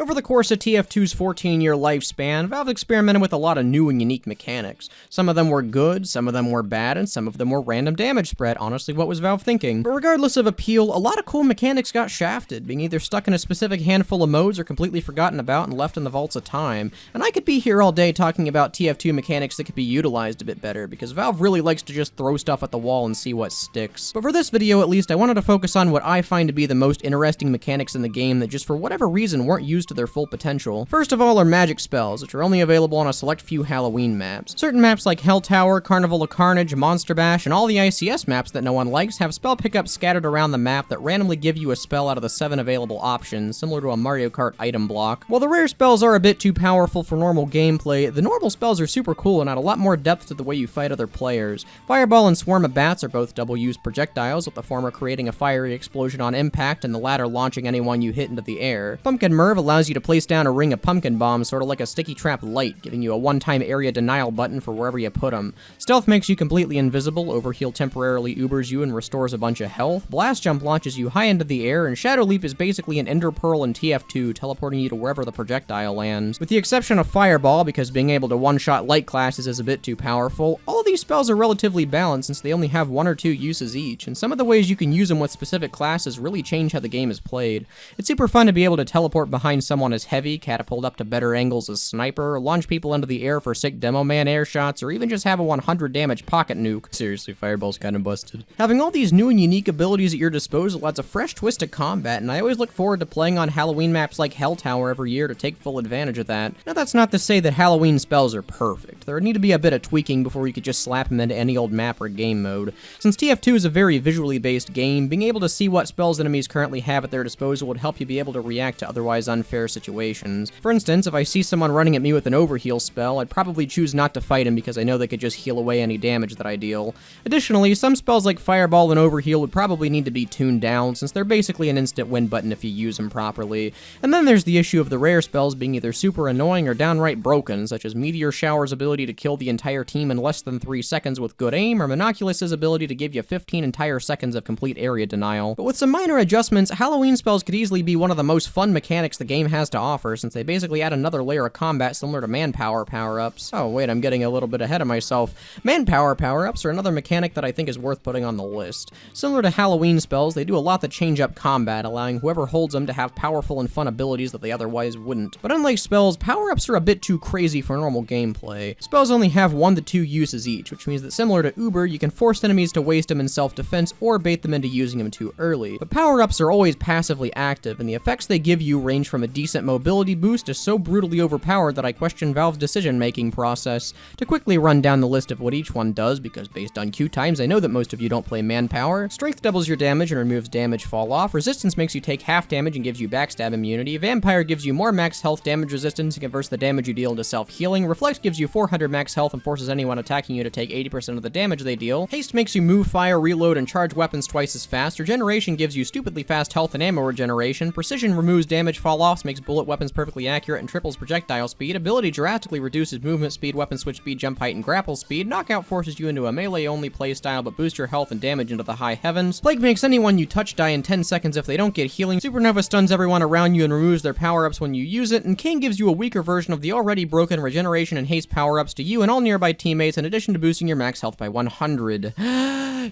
Over the course of TF2's 14-year lifespan, Valve experimented with a lot of new and unique mechanics. Some of them were good, some of them were bad, and some of them were random damage spread. Honestly, what was Valve thinking? But regardless of appeal, a lot of cool mechanics got shafted, being either stuck in a specific handful of modes or completely forgotten about and left in the vaults of time. And I could be here all day talking about TF2 mechanics that could be utilized a bit better, because Valve really likes to just throw stuff at the wall and see what sticks. But for this video, at least, I wanted to focus on what I find to be the most interesting mechanics in the game that just for whatever reason weren't used to their full potential. First of all are magic spells, which are only available on a select few Halloween maps. Certain maps like Hell Tower, Carnival of Carnage, Monster Bash, and all the ICS maps that no one likes have spell pickups scattered around the map that randomly give you a spell out of the 7 available options, similar to a Mario Kart item block. While the rare spells are a bit too powerful for normal gameplay, the normal spells are super cool and add a lot more depth to the way you fight other players. Fireball and Swarm of Bats are both double-use projectiles, with the former creating a fiery explosion on impact and the latter launching anyone you hit into the air. Pumpkin Merv allows you to place down a ring of pumpkin bombs, sort of like a sticky trap light, giving you a one-time area denial button for wherever you put them. Stealth makes you completely invisible, Overheal temporarily ubers you and restores a bunch of health, Blast Jump launches you high into the air, and Shadow Leap is basically an Ender Pearl in TF2, teleporting you to wherever the projectile lands. With the exception of Fireball, because being able to one-shot light classes is a bit too powerful, all of these spells are relatively balanced since they only have 1 or 2 uses each, and some of the ways you can use them with specific classes really change how the game is played. It's super fun to be able to teleport behind someone as heavy, catapult up to better angles as sniper, launch people into the air for sick demo man air shots, or even just have a 100 damage pocket nuke. Seriously, Fireball's kinda busted. Having all these new and unique abilities at your disposal adds a fresh twist to combat, and I always look forward to playing on Halloween maps like Hell Tower every year to take full advantage of that. Now that's not to say that Halloween spells are perfect. There would need to be a bit of tweaking before you could just slap them into any old map or game mode. Since TF2 is a very visually based game, being able to see what spells enemies currently have at their disposal would help you be able to react to otherwise unfair situations. For instance, if I see someone running at me with an overheal spell, I'd probably choose not to fight him because I know they could just heal away any damage that I deal. Additionally, some spells like Fireball and Overheal would probably need to be tuned down, since they're basically an instant win button if you use them properly. And then there's the issue of the rare spells being either super annoying or downright broken, such as Meteor Shower's ability to kill the entire team in less than 3 seconds with good aim, or Monoculus's ability to give you 15 entire seconds of complete area denial. But with some minor adjustments, Halloween spells could easily be one of the most fun mechanics the game has to offer, since they basically add another layer of combat similar to manpower power-ups. Oh wait, I'm getting a little bit ahead of myself. Manpower power-ups are another mechanic that I think is worth putting on the list. Similar to Halloween spells, they do a lot to change up combat, allowing whoever holds them to have powerful and fun abilities that they otherwise wouldn't. But unlike spells, power-ups are a bit too crazy for normal gameplay. Spells only have 1 to 2 uses each, which means that similar to Uber, you can force enemies to waste them in self-defense or bait them into using them too early. But power-ups are always passively active, and the effects they give you range from a decent mobility boost to so brutally overpowered that I question Valve's decision-making process. To quickly run down the list of what each one does, because based on queue times, I know that most of you don't play manpower. Strength doubles your damage and removes damage fall off. Resistance makes you take half damage and gives you backstab immunity. Vampire gives you more max health damage resistance and converts the damage you deal into self-healing. Reflect gives you 400 max health and forces anyone attacking you to take 80% of the damage they deal. Haste makes you move, fire, reload, and charge weapons twice as fast. Regeneration gives you stupidly fast health and ammo regeneration. Precision removes damage fall-offs, makes bullet weapons perfectly accurate, and triples projectile speed. Ability drastically reduces movement speed, weapon switch speed, jump height, and grapple speed. Knockout forces you into a melee-only playstyle, but boosts your health and damage into the high heavens. Plague makes anyone you touch die in 10 seconds if they don't get healing. Supernova stuns everyone around you and removes their power-ups when you use it. And King gives you a weaker version of the already broken regeneration and haste power-ups to you and all nearby teammates, in addition to boosting your max health by 100.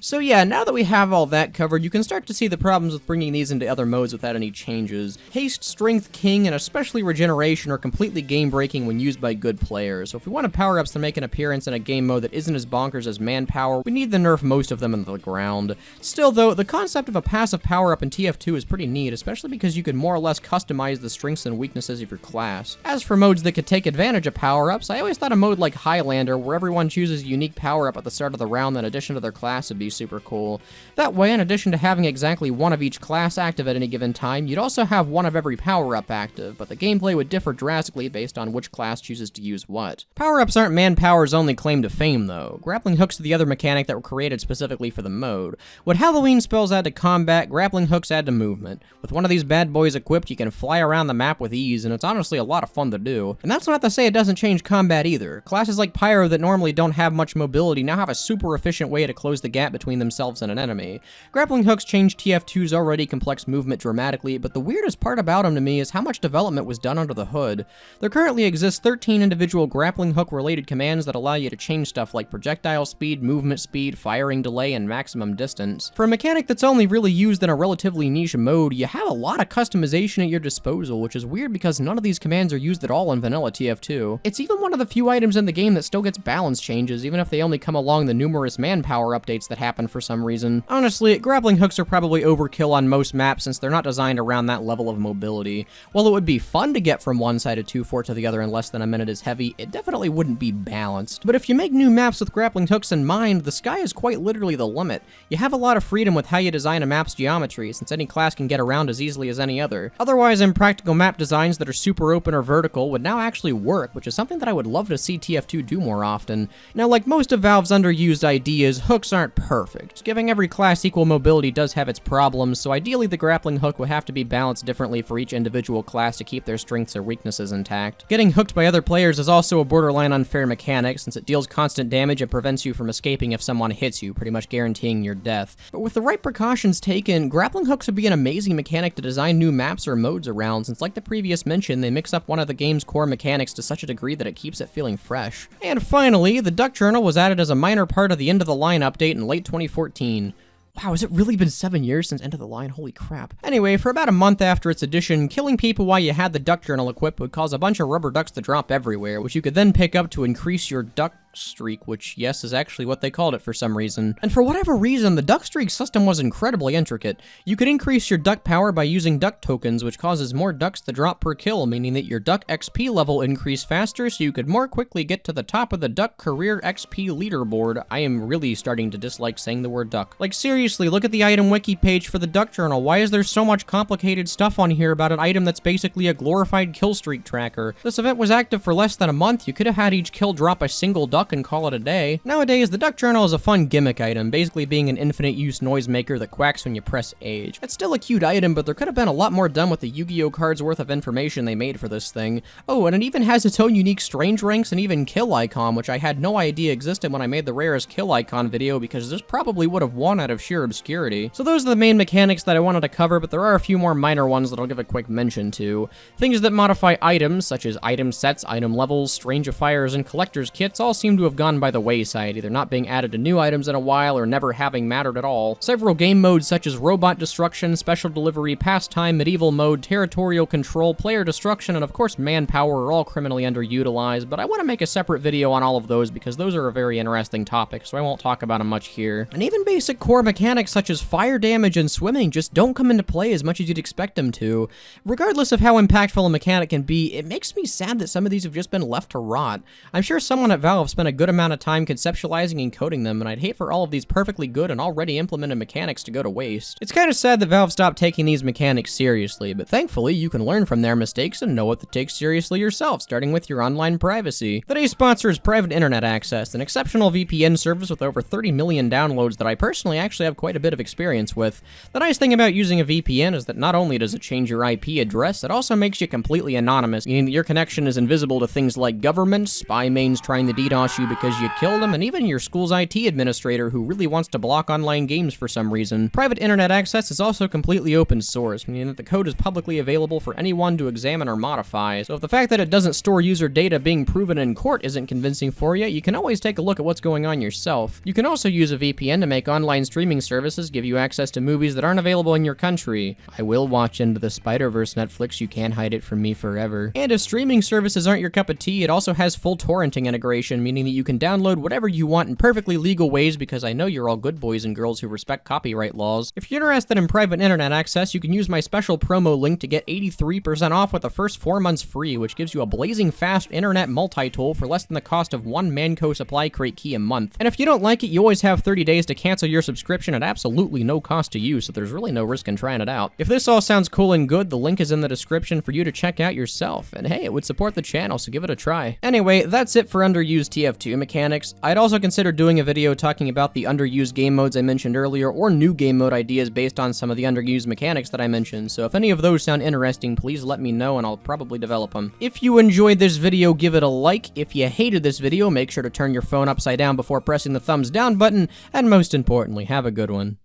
So yeah, now that we have all that covered, you can start to see the problems with bringing these into other modes without any changes. Haste, Strength, King, and especially Regeneration are completely game-breaking when used by good players, so if we want power-ups to make an appearance in a game mode that isn't as bonkers as Manpower, we need to nerf most of them into the ground. Still though, the concept of a passive power-up in TF2 is pretty neat, especially because you can more or less customize the strengths and weaknesses of your class. As for modes that could take advantage of power-ups, I always thought a mode like Highlander, where everyone chooses a unique power-up at the start of the round in addition to their class, would be super cool. That way, in addition to having exactly one of each class active at any given time, you'd also have one of every power-up active, but the gameplay would differ drastically based on which class chooses to use what. Power-ups aren't Manpower's only claim to fame, though. Grappling hooks are the other mechanic that were created specifically for the mode. What Halloween spells add to combat, grappling hooks add to movement. With one of these bad boys equipped, you can fly around the map with ease, and it's honestly a lot of fun to do. And that's not to say it doesn't change combat either. Classes like Pyro that normally don't have much mobility now have a super efficient way to close the gap between themselves and an enemy. Grappling hooks change TF2's already complex movement dramatically, but the weirdest part about them to me is how much development was done under the hood. There currently exists 13 individual grappling hook related commands that allow you to change stuff like projectile speed, movement speed, firing delay, and maximum distance. For a mechanic that's only really used in a relatively niche mode, you have a lot of customization at your disposal, which is weird because none of these commands are used at all in vanilla TF2. It's even one of the few items in the game that still gets balance changes, even if they only come along the numerous manpower updates that happen for some reason. Honestly, grappling hooks are probably overkill on most maps since they're not designed around that level of mobility. While it would be fun to get from one side of 2-4 to the other in less than a minute as heavy, it definitely wouldn't be balanced. But if you make new maps with grappling hooks in mind, the sky is quite literally the limit. You have a lot of freedom with how you design a map's geometry, since any class can get around as easily as any other. Otherwise, impractical map designs that are super open or vertical would now actually work, which is something that I would love to see TF2 do more often. Now, like most of Valve's underused ideas, hooks aren't perfect. Giving every class equal mobility does have its problems, so ideally the grappling hook would have to be balanced differently for each individual class to keep their strengths or weaknesses intact. Getting hooked by other players is also a borderline unfair mechanic, since it deals constant damage and prevents you from escaping if someone hits you, pretty much guaranteeing your death. But with the right precautions taken, grappling hooks would be an amazing mechanic to design new maps or modes around, since like the previous mention, they mix up one of the game's core mechanics to such a degree that it keeps it feeling fresh. And finally, the Duck Journal was added as a minor part of the End of the Line update in late 2014. Wow, has it really been 7 years since End of the Line? Holy crap. Anyway, for about a month after its addition, killing people while you had the Duck Journal equipped would cause a bunch of rubber ducks to drop everywhere, which you could then pick up to increase your duck streak, which, yes, is actually what they called it for some reason. And for whatever reason, the duck streak system was incredibly intricate. You could increase your duck power by using duck tokens, which causes more ducks to drop per kill, meaning that your duck XP level increased faster, so you could more quickly get to the top of the duck career XP leaderboard. I am really starting to dislike saying the word duck. Like, seriously, look at the item wiki page for the Duck Journal. Why is there so much complicated stuff on here about an item that's basically a glorified kill streak tracker? This event was active for less than a month. You could have had each kill drop a single duck and call it a day. Nowadays, the Duck Journal is a fun gimmick item, basically being an infinite use noisemaker that quacks when you press age. It's still a cute item, but there could have been a lot more done with the Yu-Gi-Oh cards worth of information they made for this thing. Oh, and it even has its own unique strange ranks and even kill icon, which I had no idea existed when I made the rarest kill icon video, because this probably would have won out of sheer obscurity. So those are the main mechanics that I wanted to cover, but there are a few more minor ones that I'll give a quick mention to. Things that modify items, such as item sets, item levels, Strange-ifiers, and collector's kits all seem to have gone by the wayside, either not being added to new items in a while or never having mattered at all. Several game modes such as robot destruction, special delivery, pastime, medieval mode, territorial control, player destruction, and of course manpower are all criminally underutilized, but I want to make a separate video on all of those because those are a very interesting topic, so I won't talk about them much here. And even basic core mechanics such as fire damage and swimming just don't come into play as much as you'd expect them to. Regardless of how impactful a mechanic can be, it makes me sad that some of these have just been left to rot. I'm sure someone at Valve spent a good amount of time conceptualizing and coding them, and I'd hate for all of these perfectly good and already implemented mechanics to go to waste. It's kind of sad that Valve stopped taking these mechanics seriously, but thankfully you can learn from their mistakes and know what to take seriously yourself, starting with your online privacy. Today's sponsor is Private Internet Access, an exceptional VPN service with over 30 million downloads that I personally actually have quite a bit of experience with. The nice thing about using a VPN is that not only does it change your IP address, it also makes you completely anonymous, meaning that your connection is invisible to things like governments, spy mains trying to DDoS you because you killed them, and even your school's IT administrator who really wants to block online games for some reason. Private Internet Access is also completely open source, meaning that the code is publicly available for anyone to examine or modify, so if the fact that it doesn't store user data being proven in court isn't convincing for you, you can always take a look at what's going on yourself. You can also use a VPN to make online streaming services give you access to movies that aren't available in your country. I will watch Into the Spider-Verse Netflix, you can't hide it from me forever. And if streaming services aren't your cup of tea, it also has full torrenting integration, meaning that you can download whatever you want in perfectly legal ways, because I know you're all good boys and girls who respect copyright laws. If you're interested in private internet access, you can use my special promo link to get 83% off with the first 4 months free, which gives you a blazing fast internet multi-tool for less than the cost of one Manco supply crate key a month. And if you don't like it, you always have 30 days to cancel your subscription at absolutely no cost to you, so there's really no risk in trying it out. If this all sounds cool and good, the link is in the description for you to check out yourself, and hey, it would support the channel, so give it a try. Anyway, that's it for Underused TF2. TF2 mechanics. I'd also consider doing a video talking about the underused game modes I mentioned earlier, or new game mode ideas based on some of the underused mechanics that I mentioned, so if any of those sound interesting, please let me know and I'll probably develop them. If you enjoyed this video, give it a like. If you hated this video, make sure to turn your phone upside down before pressing the thumbs down button, and most importantly, have a good one.